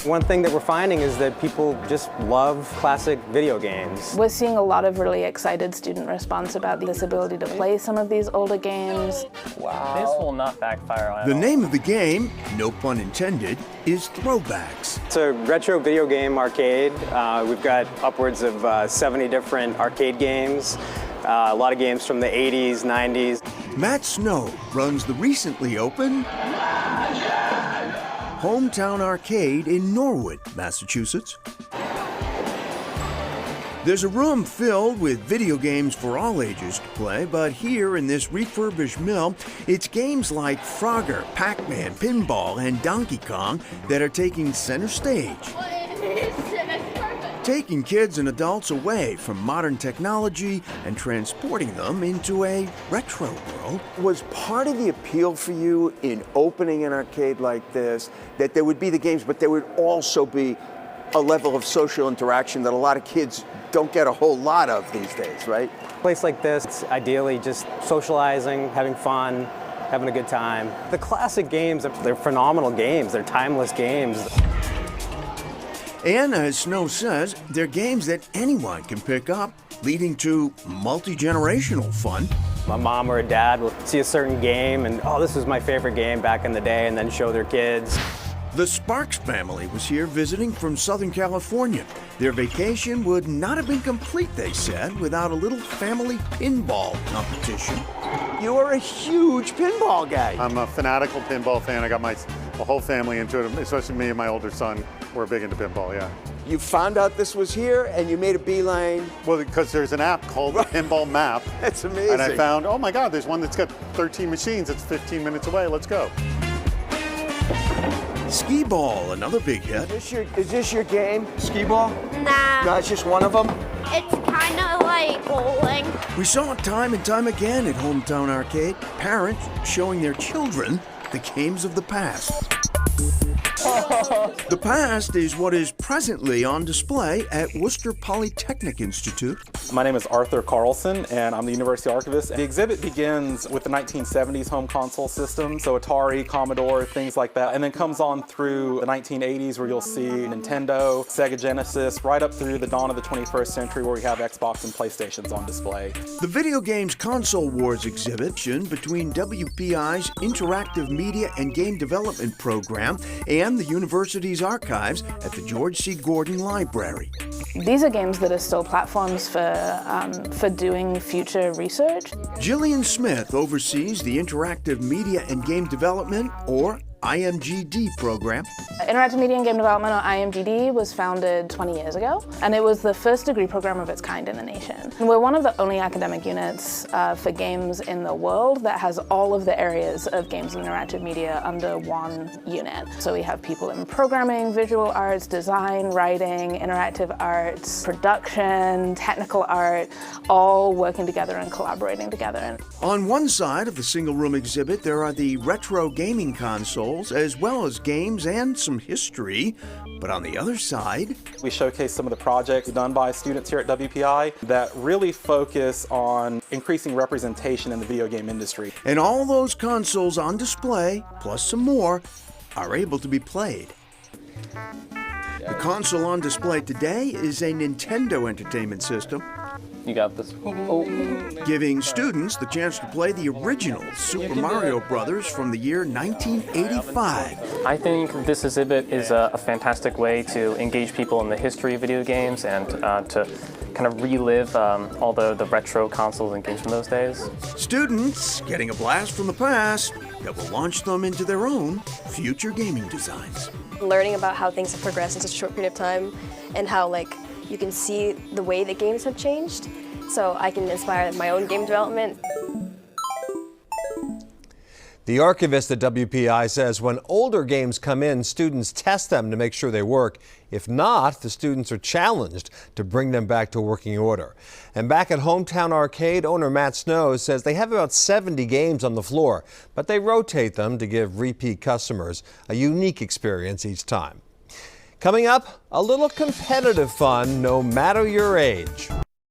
One thing that we're finding is that people just love classic video games. We're seeing a lot of really excited student response about this ability to play some of these older games. Wow. This will not backfire on The name of the game, no pun intended, is Throwbacks. It's a retro video game arcade. We've got upwards of 70 different arcade games. A lot of games from the 80s, 90s. Matt Snow runs the recently opened Hometown Arcade in Norwood, Massachusetts. There's a room filled with video games for all ages to play, but here in this refurbished mill, it's games like Frogger, Pac-Man, Pinball, and Donkey Kong that are taking center stage. Taking kids and adults away from modern technology and transporting them into a retro world. Was part of the appeal for you in opening an arcade like this that there would be the games, but there would also be a level of social interaction that a lot of kids don't get a whole lot of these days, right? A place like this, it's ideally just socializing, having fun, having a good time. The classic games, they're phenomenal games. They're timeless games. And as Snow says, they're games that anyone can pick up, leading to multi-generational fun. My mom or a dad will see a certain game and, oh, this was my favorite game back in the day, and then show their kids. The Sparks family was here visiting from Southern California. Their vacation would not have been complete, they said, without a little family pinball competition. You are a huge pinball guy. I'm a fanatical pinball fan. I got the whole family into it, especially me and my older son. We're big into pinball, yeah. You found out this was here and you made a beeline. Well, because there's an app called the Pinball Map. That's amazing. And I found, oh my God, there's one that's got 13 machines. It's 15 minutes away. Let's go. Skee Ball, another big hit. Is this your game, Skee Ball? Nah. No, it's just one of them? It's kind of like bowling. We saw it time and time again at Hometown Arcade. Parents showing their children the games of the past. The past is what is presently on display at Worcester Polytechnic Institute. My name is Arthur Carlson, and I'm the University Archivist. The exhibit begins with the 1970s home console system, so Atari, Commodore, things like that, and then comes on through the 1980s where you'll see Nintendo, Sega Genesis, right up through the dawn of the 21st century where we have Xbox and PlayStations on display. The Video Games Console Wars exhibition between WPI's Interactive Media and Game Development Program and the university's archives at the George C. Gordon Library. These are games that are still platforms for doing future research. Jillian Smith oversees the Interactive Media and Game Development, or IMGD program. Interactive Media and Game Development, or IMGD, was founded 20 years ago, and it was the first degree program of its kind in the nation. And we're one of the only academic units for games in the world that has all of the areas of games and interactive media under one unit. So we have people in programming, visual arts, design, writing, interactive arts, production, technical art, all working together and collaborating together. On one side of the single-room exhibit, there are the retro gaming consoles, as well as games and some history. But on the other side, we showcase some of the projects done by students here at WPI that really focus on increasing representation in the video game industry. And all those consoles on display, plus some more, are able to be played. The console on display today is a Nintendo Entertainment System. You got this. Giving students the chance to play the original Super Mario Brothers from the year 1985. I think this exhibit is a fantastic way to engage people in the history of video games and to kind of relive all the retro consoles and games from those days. Students getting a blast from the past that will launch them into their own future gaming designs. Learning about how things have progressed in such a short period of time and how you can see the way that games have changed, so I can inspire my own game development. The archivist at WPI says when older games come in, students test them to make sure they work. If not, the students are challenged to bring them back to working order. And back at Hometown Arcade, owner Matt Snow says they have about 70 games on the floor, but they rotate them to give repeat customers a unique experience each time. Coming up, a little competitive fun no matter your age.